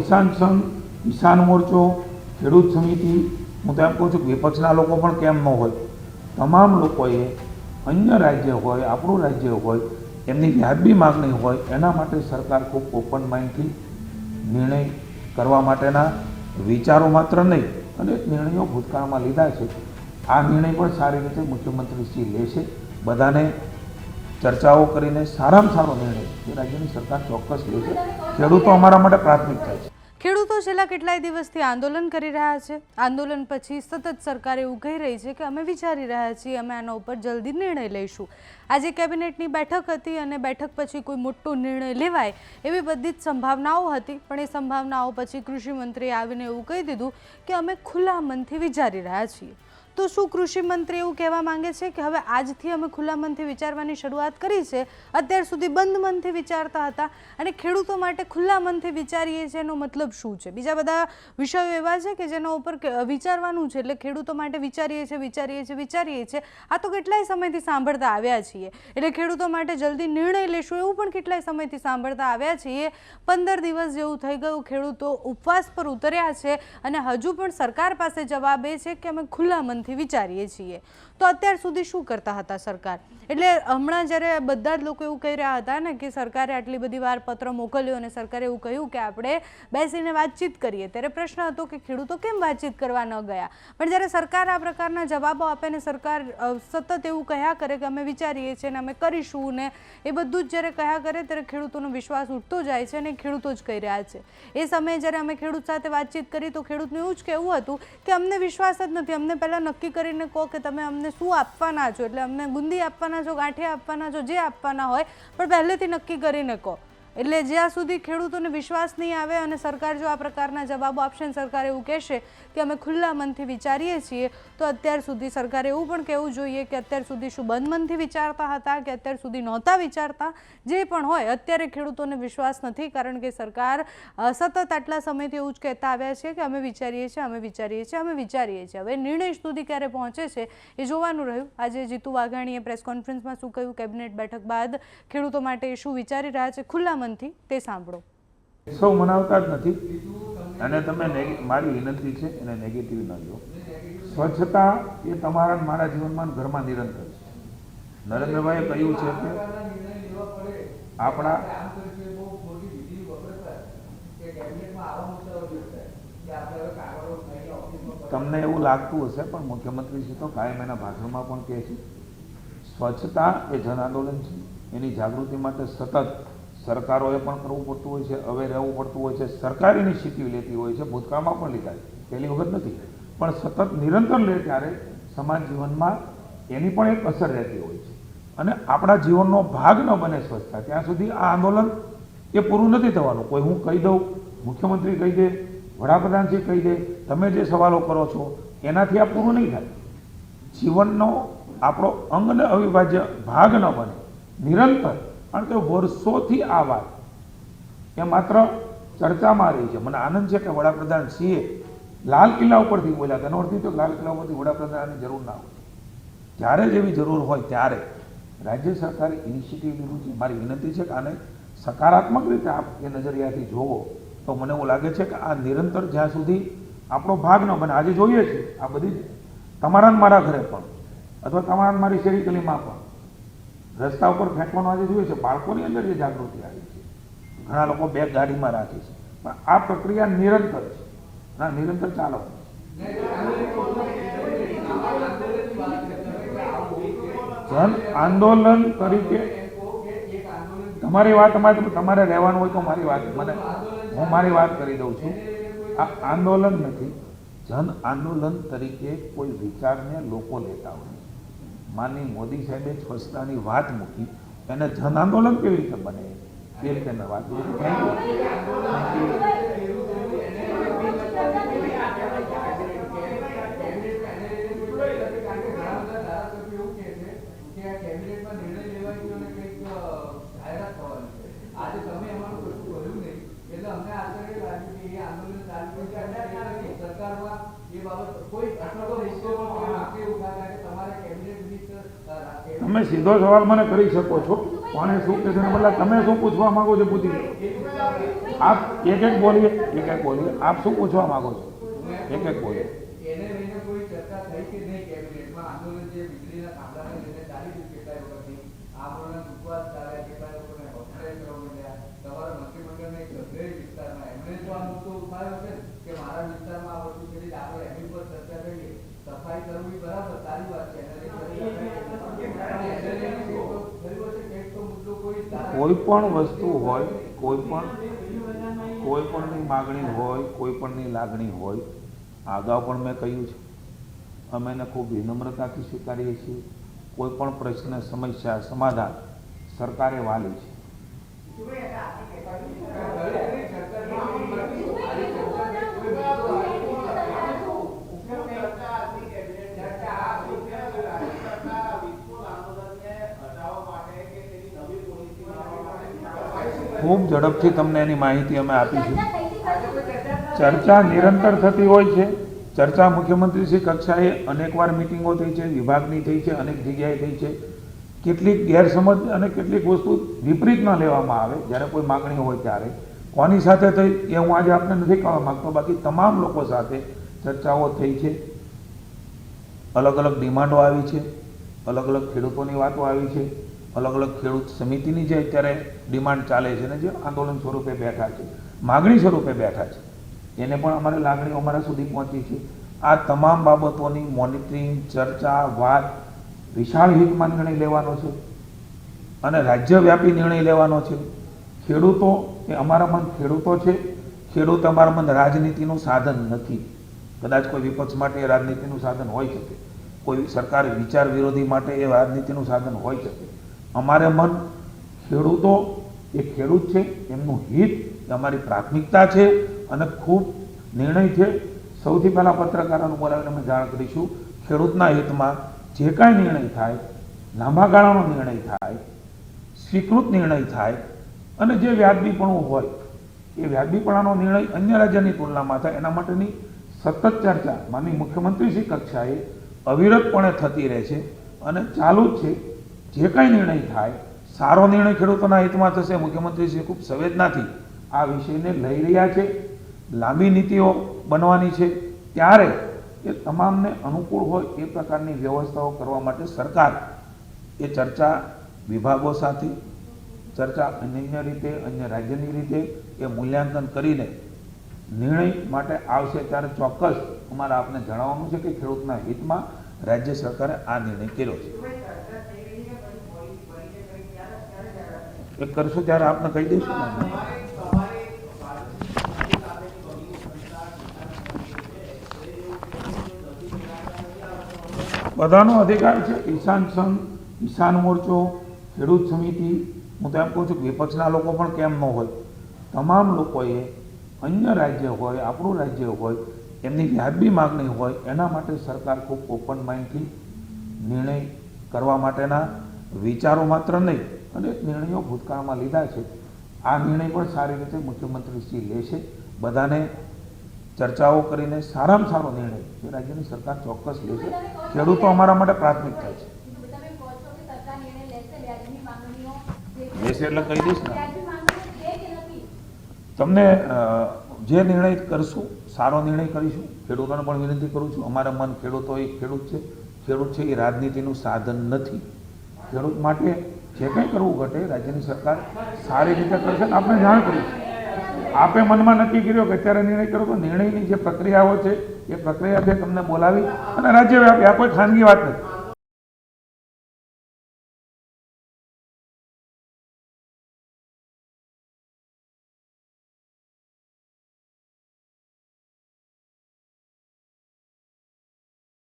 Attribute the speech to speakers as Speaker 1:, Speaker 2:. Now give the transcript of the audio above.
Speaker 1: કિસાન સંઘ, કિસાન મોરચો, ખેડૂત સમિતિ, હું તો એમ કહું છું કે વિપક્ષના લોકો પણ કેમ ન હોય, તમામ લોકોએ અન્ય રાજ્ય હોય, આપણું રાજ્ય હોય, એમની વ્યાજબી માગણી હોય એના માટે સરકાર ખૂબ ઓપન માઇન્ડથી નિર્ણય કરવા માટેના વિચારો માત્ર નહીં, અને નિર્ણયો ભૂતકાળમાં લીધા છે. આ નિર્ણય પણ સારી રીતે મુખ્યમંત્રીશ્રી લેશે. બધાને ચર્ચાઓ કરીને સારામાં સારો નિર્ણય એ રાજ્યની સરકાર ચોક્કસ લેશે. ખેડૂતો અમારા માટે પ્રાથમિકતા છે.
Speaker 2: ખેડૂતો છેલ્લા કેટલાય દિવસથી આંદોલન કરી રહ્યા છે. આંદોલન પછી સતત સરકાર એવું કહી રહી છે કે અમે વિચારી રહ્યા છીએ, અમે આના ઉપર જલ્દી નિર્ણય લઈશું. આજે કેબિનેટની બેઠક હતી અને બેઠક પછી કોઈ મોટો નિર્ણય લેવાય એવી બધી જ સંભાવનાઓ હતી, પણ એ સંભાવનાઓ પછી કૃષિમંત્રીએ આવીને એવું કહી દીધું કે અમે ખુલ્લા મનથી વિચારી રહ્યા છીએ. તો શું કૃષિ મંત્રી એવું કહેવા માંગે છે કે હવે આજથી અમે ખુલ્લા મનથી વિચારવાની શરૂઆત કરી છે? અત્યાર સુધી બંધ મનથી વિચારતા હતા અને ખેડૂતો માટે ખુલ્લા મનથી વિચારીએ છીએ એનો મતલબ શું છે? બીજા બધા વિષયો એવા છે કે જેના ઉપર વિચારવાનું છે, એટલે ખેડૂતો માટે વિચારીએ છીએ. આ તો કેટલાય સમયથી સાંભળતા આવ્યા છીએ. એટલે ખેડૂતો માટે જલ્દી નિર્ણય લેશું એવું પણ કેટલાય સમયથી સાંભળતા આવ્યા છીએ. 15 દિવસ જેવું થઈ ગયું, ખેડૂતો ઉપવાસ પર ઉતર્યા છે અને હજુ પણ સરકાર પાસે જવાબ એ છે કે અમે ખુલ્લા મનથી વિચારીએ છીએ. તો અત્યાર સુધી શું કરતા હતા સરકાર? એટલે હમણાં જ્યારે બધા જ લોકો એવું કહી રહ્યા હતા ને કે સરકારે આટલી બધી વાર પત્ર મોકલ્યો અને સરકારે એવું કહ્યું કે આપણે બેસીને વાતચીત કરીએ, ત્યારે પ્રશ્ન હતો કે ખેડૂતો કેમ વાતચીત કરવા ન ગયા? પણ જ્યારે સરકાર આ પ્રકારના જવાબો આપે ને સરકાર સતત એવું કહ્યા કરે કે અમે વિચારીએ છીએ ને અમે કરીશું ને એ બધું જ જ્યારે કહ્યા કરે ત્યારે ખેડૂતોનો વિશ્વાસ ઉઠતો જાય છે અને ખેડૂતો જ કહી રહ્યા છે. એ સમયે જ્યારે અમે ખેડૂત સાથે વાતચીત કરી તો ખેડૂતનું એવું જ કહેવું હતું કે અમને વિશ્વાસ જ નથી, અમને પહેલાં નક્કી કરીને કહો કે તમે અમને શું આપવાના છો, એટલે અમને ગુંદી આપવાના છો, ગાંઠિયા આપવાના છો, જે આપવાના હોય પણ પહેલેથી નક્કી કરીને કહો. એટલે જ્યાં સુધી ખેડૂતોને વિશ્વાસ નહીં આવે અને સરકાર જો આ પ્રકારના જવાબો આપશે અને સરકાર એવું કહેશે કે અમે ખુલ્લા મનથી વિચારીએ છીએ, તો અત્યાર સુધી સરકારે એવું પણ કહેવું જોઈએ કે અત્યાર સુધી શું બંધ મનથી વિચારતા હતા કે અત્યાર સુધી નહોતા વિચારતા? જે પણ હોય, અત્યારે ખેડૂતોને વિશ્વાસ નથી, કારણ કે સરકાર સતત આટલા સમયથી એવું જ કહેતા આવ્યા છે કે અમે વિચારીએ છીએ. હવે નિર્ણય સુધી ક્યારે પહોંચે છે એ જોવાનું રહ્યું. આજે જીતુ વાઘાણીએ પ્રેસ કોન્ફરન્સમાં શું કહ્યું, કેબિનેટ બેઠક બાદ ખેડૂતો માટે શું વિચારી રહ્યા છે ખુલ્લા તે સાંભળો.
Speaker 1: સૌ મનાવતા જ નથી અને તમે મારી વિનંતી છે એને નેગેટિવ ન લો. સ્વચ્છતા એ તમારા મારા જીવનમાં ઘરમાં નિરંતર છે. નરેન્દ્રભાઈએ કહ્યું છે કે આપણા તમને એવું લાગતું હશે પણ મુખ્યમંત્રી શ્રી તો કાયમ એના ભાષણમાં પણ કહે છે સ્વચ્છતા એ જન આંદોલન છે. એની જાગૃતિ માટે સતત સરકારોએ પણ કરવું પડતું હોય છે, હવે રહેવું પડતું હોય છે, સરકાર ઇનિશિયેટિવ લેતી હોય છે, ભૂતકાળમાં પણ લીધા છે, પહેલી વખત નથી, પણ સતત નિરંતર લે ત્યારે સમાજ જીવનમાં એની પણ એક અસર રહેતી હોય છે અને આપણા જીવનનો ભાગ ન બને સ્વચ્છતા ત્યાં સુધી આ આંદોલન એ પૂરું નથી થવાનું. કોઈ હું કહી દઉં, મુખ્યમંત્રી કહી દે, વડાપ્રધાનશ્રી કહી દે, તમે જે સવાલો કરો છો એનાથી આ પૂરું નહીં થાય. જીવનનો આપણો અંગ અને અવિભાજ્ય ભાગ ન બને નિરંતર, કારણ કે વર્ષોથી આ વાત એ માત્ર ચર્ચામાં રહી છે. મને આનંદ છે કે વડાપ્રધાન શ્રીએ લાલ કિલ્લા ઉપરથી બોલ્યા, તેનો અર્થ તો લાલ કિલ્લા ઉપરથી વડાપ્રધાનની જરૂર ના હોય, જ્યારે જેવી જરૂર હોય ત્યારે રાજ્ય સરકારે ઇનિશિયેટિવ લીધું છે. મારી વિનંતી છે કે આને સકારાત્મક રીતે આપ એ નજરિયાથી જોવો તો મને એવું લાગે છે કે આ નિરંતર જ્યાં સુધી આપણો ભાગ ન બને. આજે જોઈએ છીએ આ બધી તમારા મારા ઘરે પણ અથવા તમારા મારી શેરી ગલીમાં પણ રસ્તા ઉપર ફેંકવાનું આજે જોઈએ છે. બાળકોની અંદર જે જાગૃતિ આવી છે, ઘણા લોકો બેગ ગાડીમાં રાખે છે, પણ આ પ્રક્રિયા નિરંતર છે, નિરંતર ચાલો. જન આંદોલન તરીકે તમારી વાત તમારે રહેવાનું હોય તો મારી વાત હું મારી વાત કરી દઉં છું. આ આંદોલન નથી, જન આંદોલન તરીકે કોઈ વિચારને લોકો લેતા હોય. માનની મોદી સાહેબે સ્વચ્છતાની વાત મૂકી, એને જન આંદોલન કેવી રીતે બને એ રીતે મેં વાત કરી. Thank you. તમે સીધો સવાલ મને કરી શકો છો, કોને શું કહેશે, તમે શું પૂછવા માંગો છો પૂછી લો. આપ એક બોલીએ આપ શું પૂછવા માંગો છો એક બોલીએ.
Speaker 3: એને લઈને કોઈ ચર્ચા થઈ કે નહીં કેબિનેટમાં? આંદોલન જે વીજળીના થાંભલાને લઈને ચાલી રહ્યું કેટલાય વખતથી, આંદોલન ઉપવાસ ચાલે, કેટલાય લોકોને હોસ્પિટલાઇઝ કરવા માંડ્યા. તમારા મંત્રીમંડળના એક સભ્ય વિસ્તારમાં એમણે તો આ મુદ્દો ઉઠાવ્યો છે કે મારા વિસ્તારમાં આ વસ્તુ છે, આપણે એની પર ચર્ચા કરીએ. સફાઈ કરવી બરાબર સારી વાત છે, એના
Speaker 1: કોઈ પણ વસ્તુ હોય, કોઈ પણની માગણી હોય, કોઈ પણની લાગણી હોય, અગાઉ પણ મેં કહ્યું છે, અમે એને ખૂબ વિનમ્રતાથી સ્વીકારીએ છીએ. કોઈ પણ પ્રશ્ન, સમસ્યા, સમાધાન સરકારે વાલી છે. ખૂબ ઝડપથી તમને એની માહિતી અમે આપીશું. ચર્ચા નિરંતર થતી હોય છે. ચર્ચા મુખ્યમંત્રીશ્રી કક્ષાએ અનેકવાર મિટિંગો થઈ છે, વિભાગની થઈ છે, અનેક જગ્યાએ થઈ છે. કેટલીક ગેરસમજ અને કેટલીક વસ્તુ વિપરીત ન લેવામાં આવે જ્યારે કોઈ માગણી હોય ત્યારે. કોની સાથે થઈ એ હું આજે આપને નથી કહેવા માગતો, બાકી તમામ લોકો સાથે ચર્ચાઓ થઈ છે. અલગ અલગ ડિમાન્ડો આવી છે, અલગ અલગ ખેડૂતોની વાતો આવી છે, અલગ અલગ ખેડૂત સમિતિની જે અત્યારે ડિમાન્ડ ચાલે છે ને જે આંદોલન સ્વરૂપે બેઠા છે, માગણી સ્વરૂપે બેઠા છે, એને પણ અમારી લાગણીઓ અમારા સુધી પહોંચી છે. આ તમામ બાબતોની મોનિટરિંગ, ચર્ચા, વાત, વિશાળ હિતમાં નિર્ણય લેવાનો છે અને રાજ્યવ્યાપી નિર્ણય લેવાનો છે. ખેડૂતો એ અમારા મન ખેડૂતો છે. ખેડૂત અમારા મન રાજનીતિનું સાધન નથી. કદાચ કોઈ વિપક્ષ માટે એ રાજનીતિનું સાધન હોઈ શકે, કોઈ સરકાર વિચાર વિરોધી માટે એ રાજનીતિનું સાધન હોઈ શકે. અમારે મન ખેડૂતો એ ખેડૂત છે, એમનું હિત એ અમારી પ્રાથમિકતા છે અને ખૂબ નિર્ણય છે. સૌથી પહેલાં પત્રકારોને બોલાવીને અમે જાણ કરીશું, ખેડૂતના હિતમાં જે કાંઈ નિર્ણય થાય, લાંબા ગાળાનો નિર્ણય થાય, સ્વીકૃત નિર્ણય થાય અને જે વ્યાજબીપણું હોય એ વ્યાજબીપણાનો નિર્ણય અન્ય રાજ્યની તુલનામાં થાય, એના માટેની સતત ચર્ચા માનનીય મુખ્યમંત્રીશ્રી કક્ષાએ અવિરતપણે થતી રહે છે અને ચાલુ જ છે. જે કાંઈ નિર્ણય થાય, સારો નિર્ણય ખેડૂતોના હિતમાં થશે. મુખ્યમંત્રીશ્રી ખૂબ સંવેદનાથી આ વિષયને લઈ રહ્યા છે. લાંબી નીતિઓ બનવાની છે ત્યારે એ તમામને અનુકૂળ હોય એ પ્રકારની વ્યવસ્થાઓ કરવા માટે સરકાર એ ચર્ચા વિભાગો સાથે, ચર્ચા અન્ય રીતે, અન્ય રાજ્યની રીતે એ મૂલ્યાંકન કરીને નિર્ણય માટે આવશે ત્યારે ચોક્કસ અમારે આપને જણાવવાનું છે કે ખેડૂતના હિતમાં રાજ્ય સરકારે આ નિર્ણય કર્યો છે. એ કરશું ત્યારે આપને કહી દઈશું ને. બધાનો અધિકાર છે. કિસાન સંઘ, કિસાન મોરચો, ખેડૂત સમિતિ, હું તો એમ કહું છું વિપક્ષના લોકો પણ કેમ ન હોય, તમામ લોકોએ અન્ય રાજ્ય હોય, આપણું રાજ્ય હોય, એમની વ્યાજબી માગણી હોય એના માટે સરકાર ખૂબ ઓપન માઇન્ડથી નિર્ણય કરવા માટેના વિચારો માત્ર નહીં અને નિર્ણયો ભૂતકાળમાં લીધા છે. આ નિર્ણય પણ સારી રીતે મુખ્યમંત્રીશ્રી લેશે. બધાને ચર્ચાઓ કરીને સારામાં સારો નિર્ણય એ રાજ્યની સરકાર ચોક્કસ લેશે. ખેડૂતો અમારા માટે પ્રાથમિકતા છે. લેશે એટલે કહી દઈશ ને તમને. જે નિર્ણય કરશું સારો નિર્ણય કરીશું. ખેડૂતોને પણ વિનંતી કરું છું, અમારા મન ખેડૂતો એ ખેડૂત છે. ખેડૂત છે એ રાજનીતિનું સાધન નથી. ખેડૂત માટે જે કંઈ કરવું ઘટે રાજ્યની સરકાર સારી રીતે કરશે ને આપણે જાણ કરીશું. આપે મનમાં નક્કી કર્યો કે અત્યારે નિર્ણય કરો તો નિર્ણયની જે પ્રક્રિયાઓ છે એ પ્રક્રિયાથી તમને બોલાવી અને રાજ્યવ્યાપી, આ કોઈ ખાનગી વાત નથી.